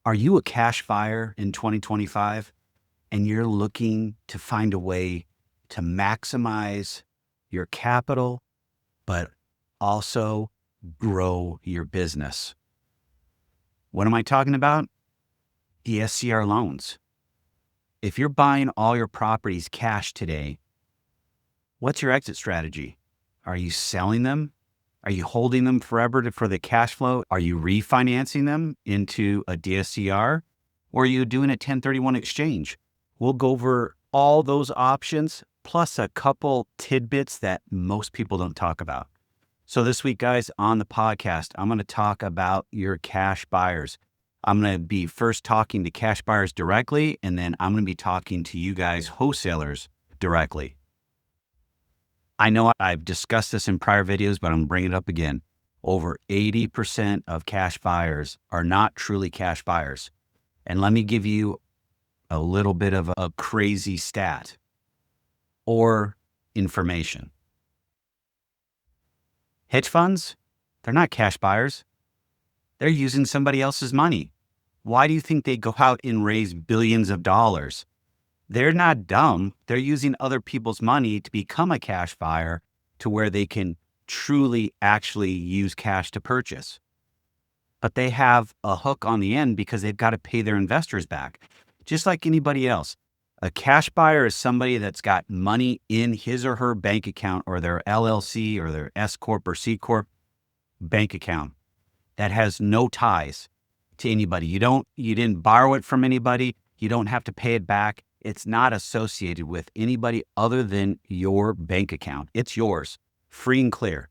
Are you a cash buyer in 2025 and you're looking to find a way to maximize your capital, but also grow your business? What am I talking about? DSCR loans. If you're buying all your properties cash today, what's your exit strategy? Are you selling them? Are you holding them forever for the cash flow? Are you refinancing them into a DSCR? Or are you doing a 1031 exchange? We'll go over all those options, plus a couple tidbits that most people don't talk about. So this week, guys, on the podcast, I'm going to talk about your cash buyers. I'm going to be first talking to cash buyers directly, and then I'm going to be talking to you guys, wholesalers, directly. I know I've discussed this in prior videos, but I'm bringing it up again. Over 80% of cash buyers are not truly cash buyers. And let me give you a little bit of a crazy stat or information. Hedge funds, they're not cash buyers. They're using somebody else's money. Why do you think they go out and raise billions of dollars? They're not dumb. They're using other people's money to become a cash buyer to where they can truly actually use cash to purchase. But they have a hook on the end because they've got to pay their investors back, just like anybody else. A cash buyer is somebody that's got money in his or her bank account or their LLC or their S Corp or C Corp bank account that has no ties to anybody. You didn't borrow it from anybody. You don't have to pay it back. It's not associated with anybody other than your bank account. It's yours, free and clear.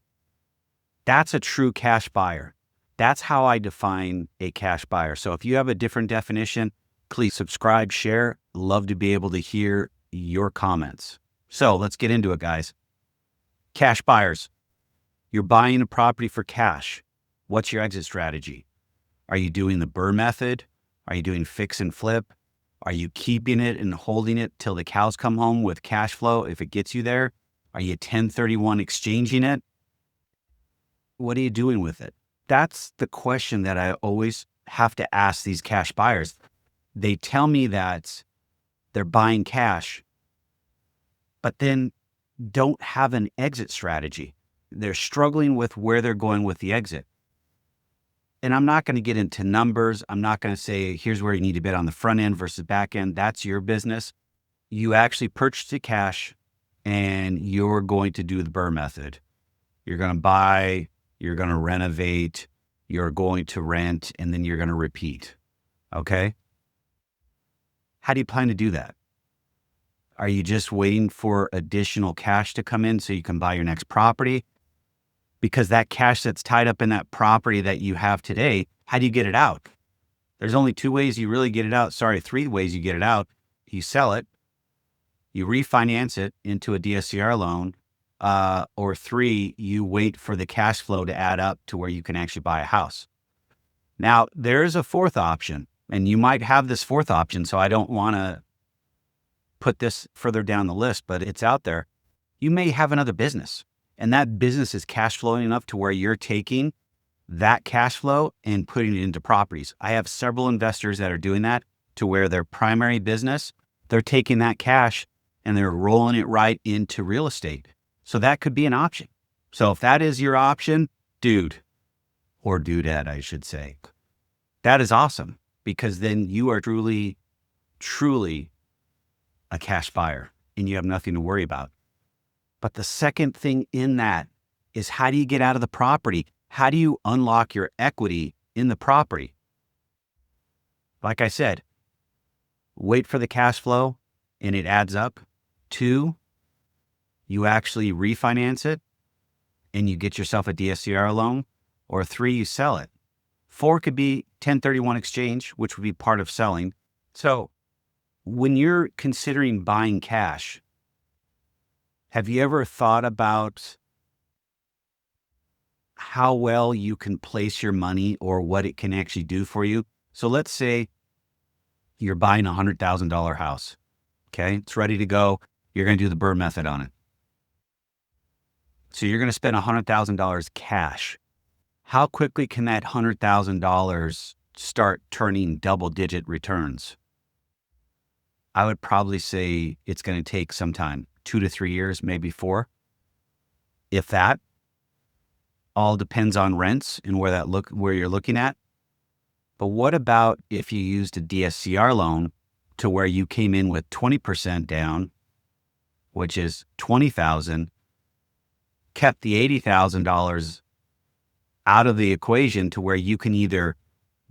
That's a true cash buyer. That's how I define a cash buyer. So if you have a different definition, please subscribe, share. Love to be able to hear your comments. So let's get into it, guys. Cash buyers. You're buying a property for cash. What's your exit strategy? Are you doing the BRRRR method? Are you doing fix and flip? Are you keeping it and holding it till the cows come home with cash flow if it gets you there? Are you 1031 exchanging it? What are you doing with it? That's the question that I always have to ask these cash buyers. They tell me that they're buying cash, but then don't have an exit strategy. They're struggling with where they're going with the exit. And I'm not going to get into numbers. I'm not going to say, here's where you need to bid on the front end versus back end. That's your business. You actually purchased it cash and you're going to do the BRRRR method. You're going to buy, you're going to renovate, you're going to rent, and then you're going to repeat. Okay? How do you plan to do that? Are you just waiting for additional cash to come in so you can buy your next property? Because that cash that's tied up in that property that you have today, how do you get it out? There's only two ways you really get it out. Sorry, three ways you get it out. You sell it, you refinance it into a DSCR loan, or three, you wait for the cash flow to add up to where you can actually buy a house. Now, there's a fourth option, and you might have this fourth option, so I don't want to put this further down the list, but it's out there. You may have another business. And that business is cash flowing enough to where you're taking that cash flow and putting it into properties. I have several investors that are doing that to where their primary business, they're taking that cash and they're rolling it right into real estate. So that could be an option. So if that is your option, dude, or dudette, I should say, that is awesome because then you are truly, truly a cash buyer and you have nothing to worry about. But the second thing in that is how do you get out of the property? How do you unlock your equity in the property? Like I said, wait for the cash flow and it adds up. 2, you actually refinance it and you get yourself a DSCR loan. Or 3, you sell it. 4 could be 1031 exchange, which would be part of selling. So when you're considering buying cash, have you ever thought about how well you can place your money or what it can actually do for you? So let's say you're buying a $100,000 house. Okay, it's ready to go. You're going to do the BRRRR method on it. So you're going to spend $100,000 cash. How quickly can that $100,000 start turning double-digit returns? I would probably say it's going to take some time, 2 to 3 years, maybe 4. If that, all depends on rents and where you're looking at. But what about if you used a DSCR loan to where you came in with 20% down, which is $20,000, kept the $80,000 out of the equation to where you can either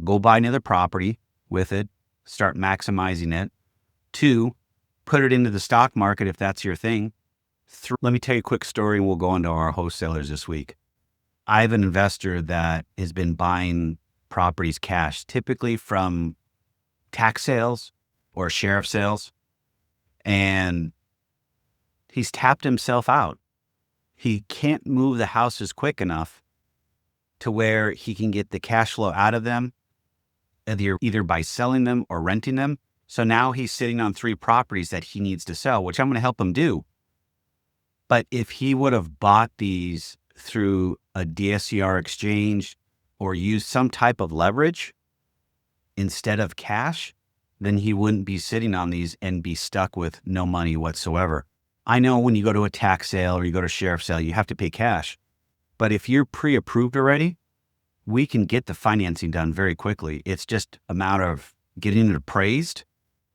go buy another property with it, start maximizing it. 2, put it into the stock market if that's your thing. 3, let me tell you a quick story and we'll go into our wholesalers this week. I have an investor that has been buying properties cash, typically from tax sales or sheriff sales, and he's tapped himself out. He can't move the houses quick enough to where he can get the cash flow out of them, either by selling them or renting them. So now he's sitting on 3 properties that he needs to sell, which I'm going to help him do. But if he would have bought these through a DSCR exchange or used some type of leverage instead of cash, then he wouldn't be sitting on these and be stuck with no money whatsoever. I know when you go to a tax sale or you go to a sheriff sale, you have to pay cash. But if you're pre-approved already, we can get the financing done very quickly. It's just a matter of getting it appraised,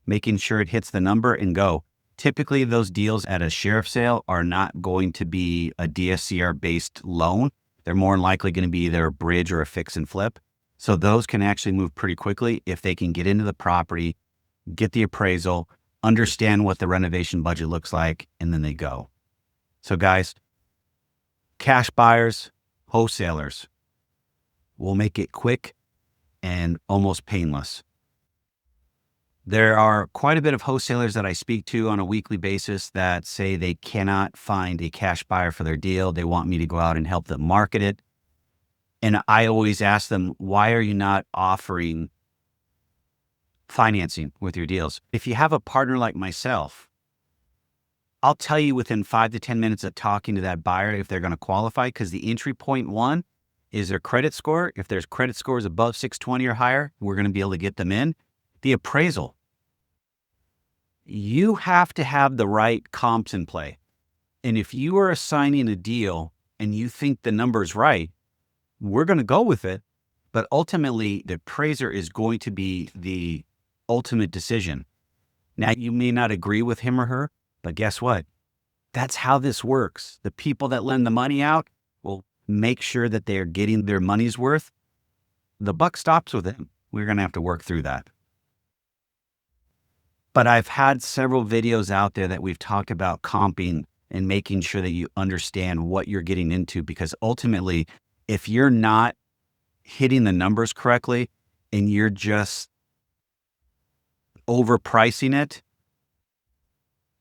making sure it hits the number, and go. Typically, those deals at a sheriff sale are not going to be a DSCR-based loan. They're more than likely going to be either a bridge or a fix and flip. So those can actually move pretty quickly if they can get into the property, get the appraisal, understand what the renovation budget looks like, and then they go. So guys, cash buyers, wholesalers, will make it quick and almost painless. There are quite a bit of wholesalers that I speak to on a weekly basis that say they cannot find a cash buyer for their deal. They want me to go out and help them market it. And I always ask them, why are you not offering financing with your deals? If you have a partner like myself, I'll tell you within 5 to 10 minutes of talking to that buyer if they're going to qualify, because the entry point one is their credit score. If there's credit scores above 620 or higher, we're going to be able to get them in. The appraisal. You have to have the right comps in play. And if you are assigning a deal and you think the number's right, we're going to go with it. But ultimately, the appraiser is going to be the ultimate decision. Now, you may not agree with him or her, but guess what? That's how this works. The people that lend the money out will make sure that they're getting their money's worth. The buck stops with them. We're going to have to work through that. But I've had several videos out there that we've talked about comping and making sure that you understand what you're getting into, because ultimately, if you're not hitting the numbers correctly and you're just overpricing it,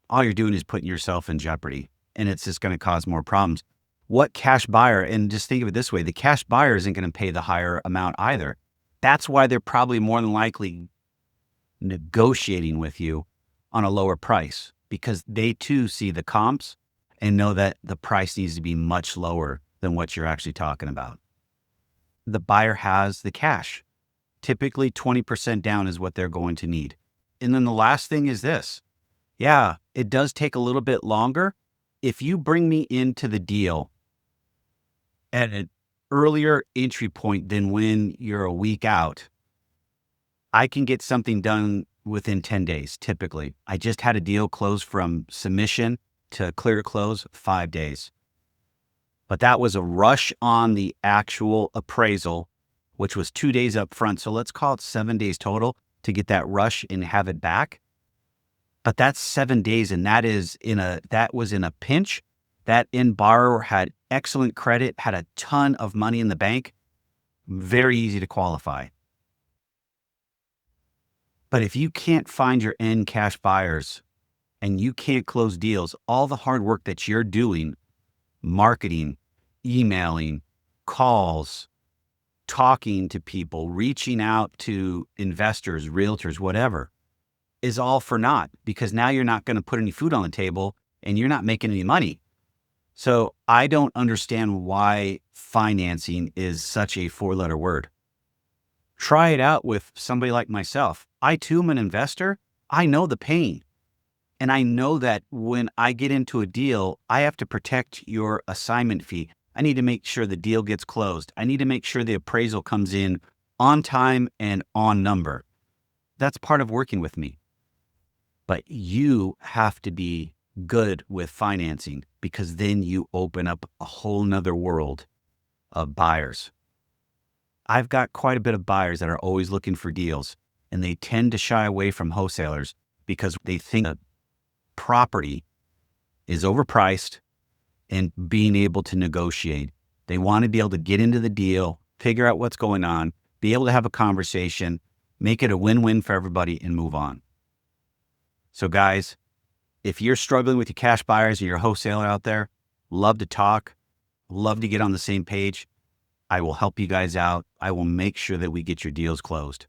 all you're doing is putting yourself in jeopardy, and it's just going to cause more problems. What cash buyer, and just think of it this way, the cash buyer isn't going to pay the higher amount either. That's why they're probably more than likely negotiating with you on a lower price, because they too see the comps and know that the price needs to be much lower than what you're actually talking about. The buyer has the cash. Typically 20% down is what they're going to need. And then the last thing is this. Yeah, it does take a little bit longer. If you bring me into the deal at an earlier entry point than when you're a week out, I can get something done within 10 days, typically. I just had a deal close from submission to clear close 5 days. But that was a rush on the actual appraisal, which was 2 days up front. So let's call it 7 days total to get that rush and have it back. But that's 7 days, and that was in a pinch. That end borrower had excellent credit, had a ton of money in the bank, very easy to qualify. But if you can't find your end cash buyers and you can't close deals, all the hard work that you're doing, marketing, emailing, calls, talking to people, reaching out to investors, realtors, whatever, is all for naught, because now you're not going to put any food on the table and you're not making any money. So I don't understand why financing is such a 4-letter word. Try it out with somebody like myself. I too am an investor. I know the pain. And I know that when I get into a deal, I have to protect your assignment fee. I need to make sure the deal gets closed. I need to make sure the appraisal comes in on time and on number. That's part of working with me. But you have to be good with financing, because then you open up a whole nother world of buyers. I've got quite a bit of buyers that are always looking for deals, and they tend to shy away from wholesalers because they think a property is overpriced and being able to negotiate. They want to be able to get into the deal, figure out what's going on, be able to have a conversation, make it a win-win for everybody, and move on. So guys, if you're struggling with your cash buyers and you're a wholesaler out there, love to talk, love to get on the same page. I will help you guys out. I will make sure that we get your deals closed.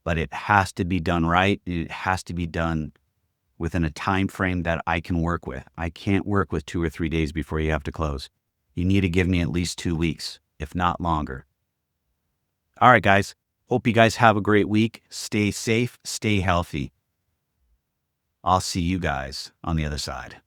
But it has to be done right. It has to be done within a time frame that I can work with. I can't work with 2 or 3 days before you have to close. You need to give me at least 2 weeks, if not longer. All right, guys. Hope you guys have a great week. Stay safe, stay healthy. I'll see you guys on the other side.